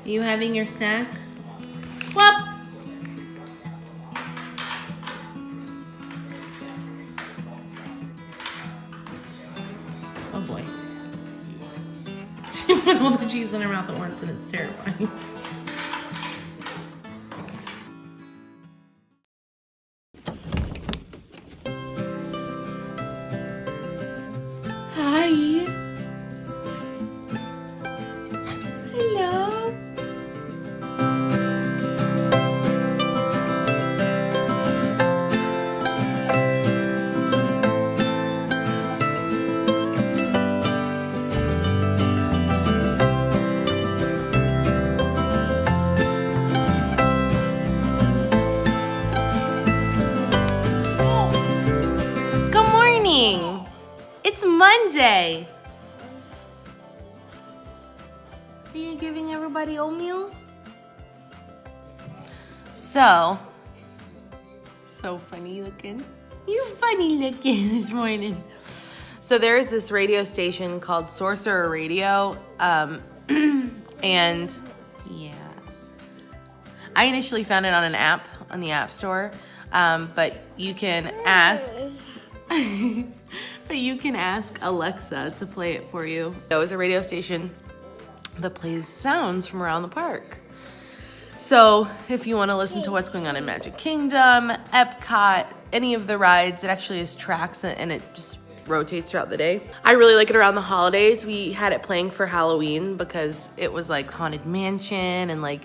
You having your snack? Whoop! Oh boy. She put all the cheese in her mouth at once and it's terrifying. Hi. Hello. It's Monday. Are you giving everybody oatmeal? So funny looking. You funny looking this morning. So there is this radio station called Sorcerer Radio. And yeah. I initially found it on an app on the App Store. But you can ask Alexa to play it for you. It was a radio station that plays sounds from around the park. So if you want to listen to what's going on in Magic Kingdom, Epcot, any of the rides, it actually has tracks and it just rotates throughout the day. I really like it around the holidays. We had it playing for Halloween because it was like Haunted Mansion, and like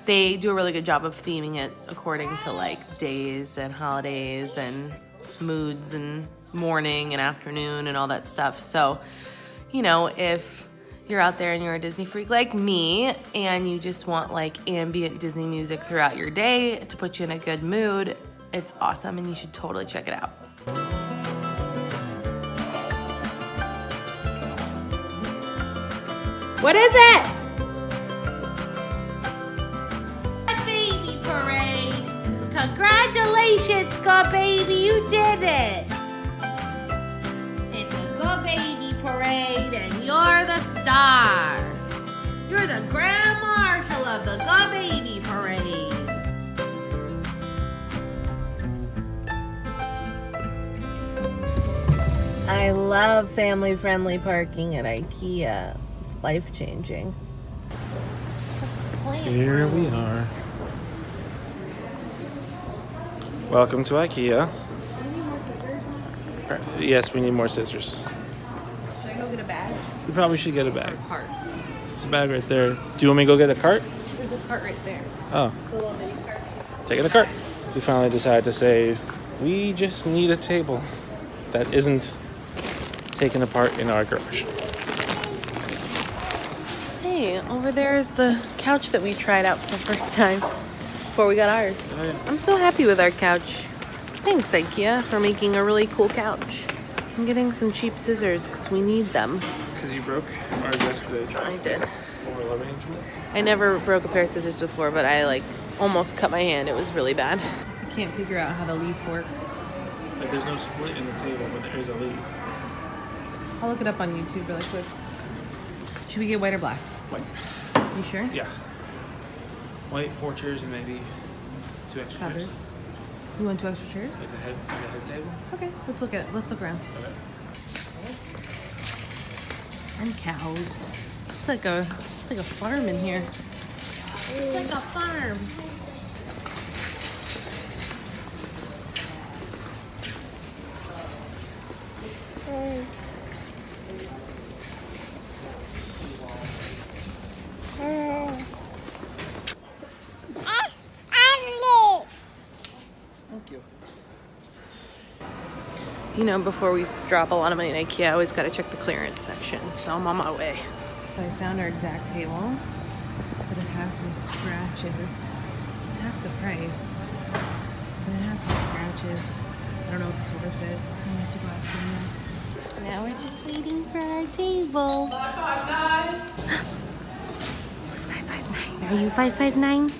they do a really good job of theming it according to like days and holidays and moods and morning and afternoon and all that stuff. So, you know, if you're out there and you're a Disney freak like me and you just want like ambient Disney music throughout your day to put you in a good mood, it's awesome and you should totally check it out. What is it? A baby parade. Congratulations, Go Baby, you did it. Go Baby Parade, and you're the star. You're the Grand Marshal of the Go Baby Parade. I love family-friendly parking at Ikea. It's life-changing. Here we are. Welcome to Ikea. Yes, we need more scissors. Should I go get a bag? We probably should get a bag. Or a cart? There's a bag right there. Do you want me to go get a cart? There's a cart right there. Oh. The little mini cart. Taking a cart. We finally decided to say, we just need a table that isn't taken apart in our garage. Hey, over there is the couch that we tried out for the first time before we got ours. Oh, yeah. I'm so happy with our couch. Thanks, Ikea, for making a really cool couch. I'm getting some cheap scissors because we need them. Because you broke ours yesterday. I did. Floral arrangement. I never broke a pair of scissors before, but I like almost cut my hand. It was really bad. I can't figure out how the leaf works. Like there's no split in the table, but there is a leaf. I'll look it up on YouTube really quick. Should we get white or black? White. You sure? Yeah. White, 4 chairs, and maybe 2 extra Covers. chairs. You want 2 extra chairs? Like the head table. Okay, let's look at it. Let's look around. Okay. And cows. It's like a farm in here. It's like a farm. Thank you. You know, before we drop a lot of money in Ikea, I always got to check the clearance section. So I'm on my way. So I found our exact table, but it has some scratches. It's half the price, but it has some scratches. I don't know if it's worth it. I have to go ask them. Now we're just waiting for our table. 559. Who's 559? Are you 559?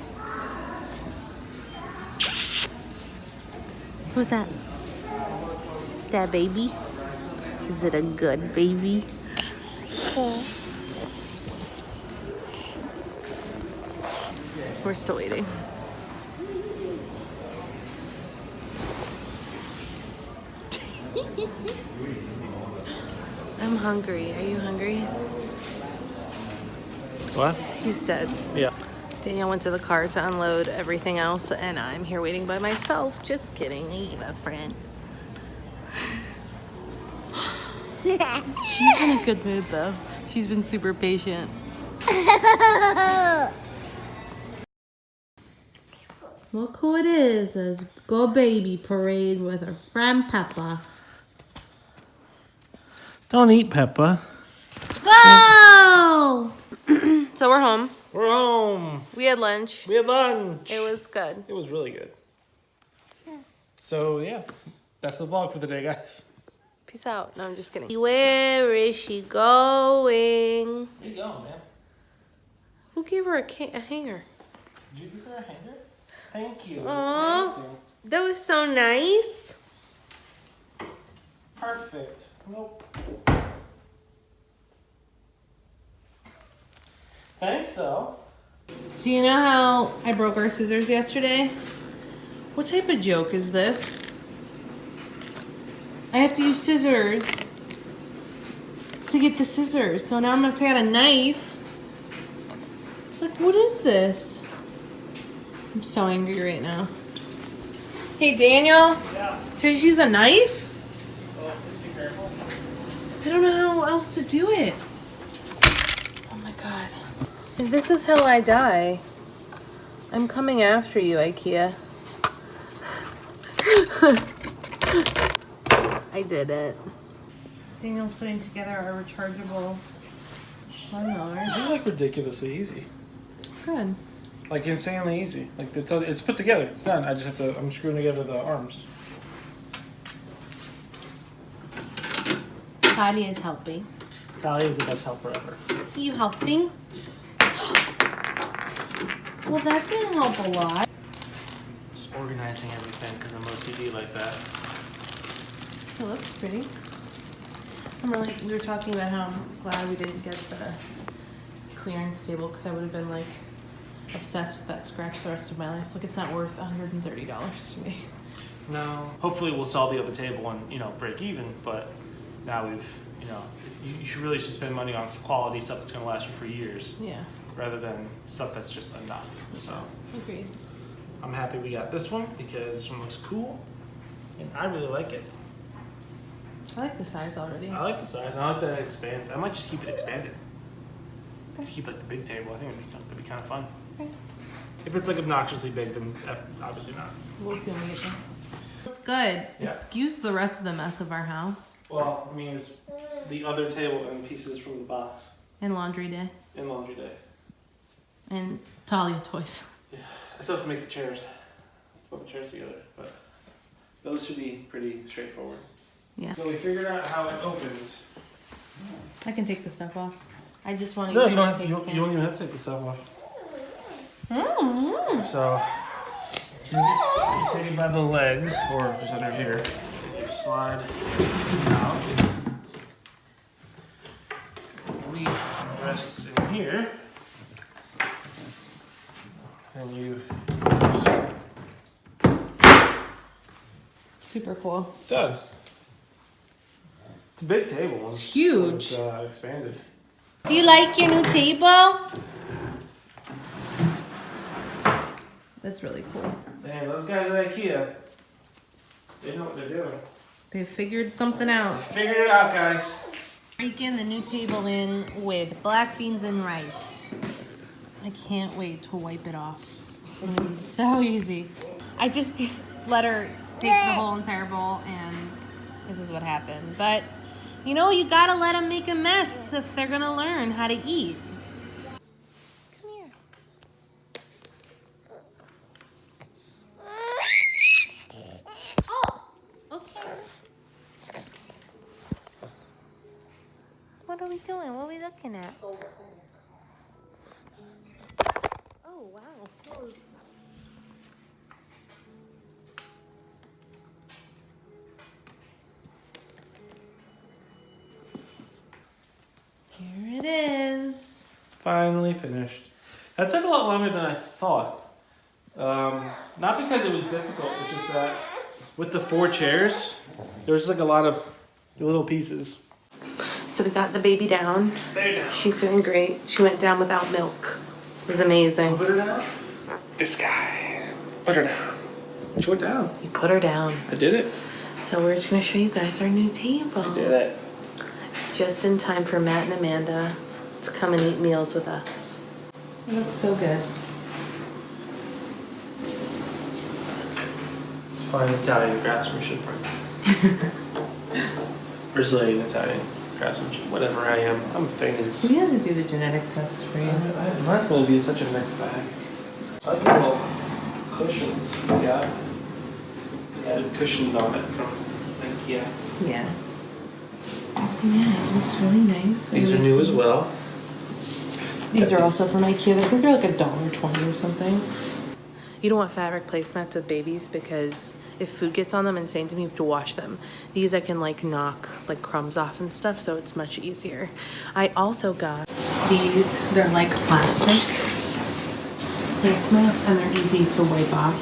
Who's that? That baby? Is it a good baby? We're still waiting. I'm hungry. Are you hungry? What? He's dead. Yeah. Danielle went to the car to unload everything else, and I'm here waiting by myself. Just kidding. I have a friend. She's in a good mood, though. She's been super patient. Look who it is. It's Go Baby Parade with her friend Peppa. Don't eat Peppa. Go! So we're home. We're home. We had lunch. We had lunch. It was good. It was really good. So yeah, that's the vlog for the day, guys. Peace out. No, I'm just kidding. Where is she going? Where you going, man? Who gave her a hanger? Did you give her a hanger? Thank you. Aw, that was so nice. Perfect. Nope. Thanks, though. So you know how I broke our scissors yesterday? What type of joke is this? I have to use scissors to get the scissors. So now I'm gonna have to get a knife. Like, what is this? I'm so angry right now. Hey, Daniel. Yeah. Should I just use a knife? Oh, please be careful. I don't know how else to do it. Oh my god. If this is how I die, I'm coming after you, Ikea. I did it. Daniel's putting together our rechargeable lawnmowers. This is like ridiculously easy. Good. Like insanely easy. Like it's put together. It's done. I just have to. I'm screwing together the arms. Thalia is helping. Thalia is the best helper ever. Are you helping? Well, that didn't help a lot. Just organizing everything because I'm OCD like that. It looks pretty. We were talking about how I'm glad we didn't get the clearance table because I would have been like obsessed with that scratch the rest of my life. Like, it's not worth $130 to me. No. Hopefully we'll sell the other table and break even. But now we've you should spend money on quality stuff that's going to last you for years. Yeah. Rather than stuff that's just enough. So Agreed. I'm happy we got this one because this one looks cool and I really like it. I like the size already. I like the size. I like that it expands. I might just keep it expanded. Okay. To keep like the big table. I think that'd be kind of fun. Okay. If it's like obnoxiously big, then obviously not. We'll see when we get there. Looks good. Yeah. Excuse the rest of the mess of our house. Well, I mean, it's the other table and pieces from the box. And laundry day. And laundry day. And Thalia toys. Yeah. I still have to make the chairs. Put the chairs together, but those should be pretty straightforward. Yeah. So we figured out how it opens. I can take the stuff off. I just want to No, use you my don't have. cake You stand. don't even have to take the stuff off. Mm-hmm. So you take it by the legs, or just under here. You slide out. The leaf rests in here, and you. Super cool. Done. It's a big table. It's huge. It's expanded. Do you like your new table? That's really cool. Man, those guys at Ikea, they know what they're doing. They figured something out. Figured it out, guys. Breaking the new table in with black beans and rice. I can't wait to wipe it off. It's gonna be so easy. I just let her take the whole entire bowl, and this is what happened. But you gotta let them make a mess if they're gonna learn how to eat. Come here. Oh, okay. What are we doing? What are we looking at? Oh, wow. Here it is. Finally finished. That took a lot longer than I thought. Not because it was difficult, it's just that with the 4 chairs, there was like a lot of little pieces. So we got the baby down. Lay her down. She's doing great. She went down without milk. It was amazing. Put her down? This guy. Put her down. She went down. You put her down. I did it. So we're just gonna show you guys our new table. I did it. Just in time for Matt and Amanda to come and eat meals with us. It looks so good. It's fine Italian craftsmanship, right? Brazilian Italian craftsmanship, whatever I am. I'm things. We had to do the genetic test for you. Mine's gonna be such a mixed bag. I like the little cushions we got. We added cushions on it from Ikea. Yeah. So yeah, it looks really nice. These are new as well. These are also from Ikea. I think they're like $1.20 or something. You don't want fabric placemats with babies because if food gets on them and stains them, you have to wash them. These I can like knock like crumbs off and stuff, so it's much easier. I also got these. They're like plastic placemats and they're easy to wipe off.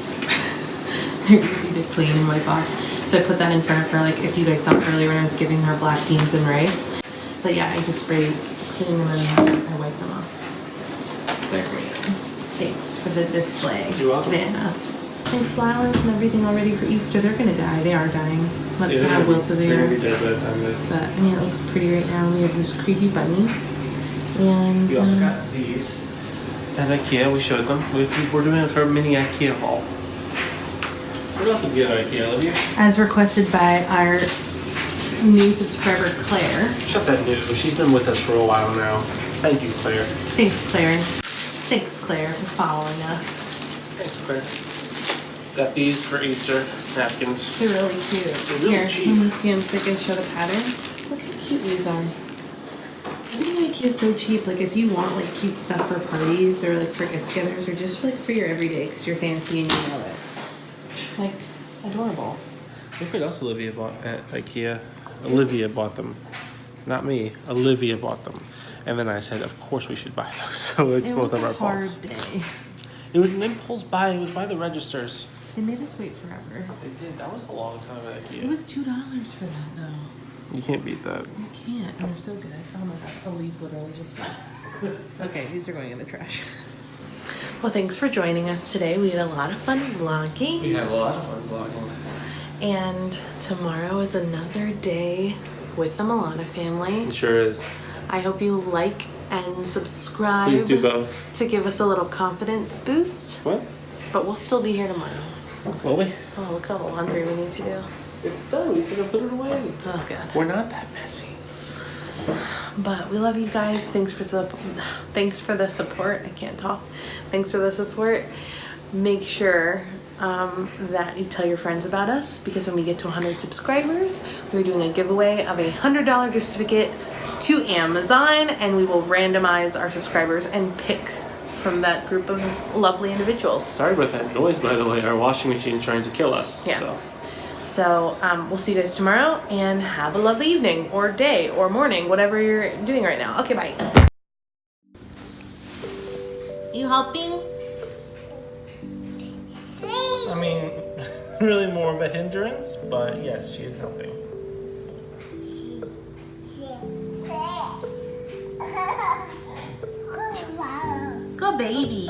They're easy to clean and wipe off. So I put that in front of her, like if you guys saw earlier when I was giving her black beans and rice. But yeah, I just spray clean them and I wipe them off. So they're great. Thanks for the display. You're welcome. Vanna. And flowers and everything all ready for Easter. They're gonna die. They are dying. Let them how wilted they They're are. gonna be dead by the time they. But I mean, it looks pretty right now. We have this creepy bunny. And We also got these. At Ikea, we showed them. We're doing a mini Ikea haul. What else did we get at Ikea, Olivia? as requested by our new subscriber Claire. Shut that new. She's been with us for a while now. Thank you, Claire. Thanks, Claire. Thanks, Claire, for following us. Thanks, Claire. Got these for Easter napkins. They're really cute. They're really Here, cheap. let me see them so I can show the pattern. Look how cute these are. I think Ikea is so cheap. Like if you want like cute stuff for parties or like for get-togethers or just like for your everyday because you're fancy and you know it. Like adorable. Look what else Olivia bought at Ikea. Olivia bought them. Not me. Olivia bought them. And then I said, of course we should buy those. So it's both of our faults. It was a hard day. It was an impulse buy. It was by the registers. They made us wait forever. They did. That was a long time at Ikea. It was $2 for that though. You can't beat that. You can't. And they're so good. Oh my god, a leaf literally just fell. Okay, these are going in the trash. Well, thanks for joining us today. We had a lot of fun vlogging. We had a lot of fun vlogging. And tomorrow is another day with the Milana family. It sure is. I hope you like and subscribe. Please do both. To give us a little confidence boost. What? But we'll still be here tomorrow. Will we? Oh, look at all the laundry we need to do. It's done. We should put it away. Oh, God. We're not that messy. But we love you guys. Thanks for the support. I can't talk. Thanks for the support. Make sure that you tell your friends about us because when we get to 100 subscribers, we're doing a giveaway of a $100 gift certificate to Amazon, and we will randomize our subscribers and pick from that group of lovely individuals. Sorry about that noise, by the way. Our washing machine is trying to kill us. Yeah. So we'll see you guys tomorrow and have a lovely evening or day or morning, whatever you're doing right now. Okay, bye. You helping? I mean, really more of a hindrance, but yes, she is helping. Good baby.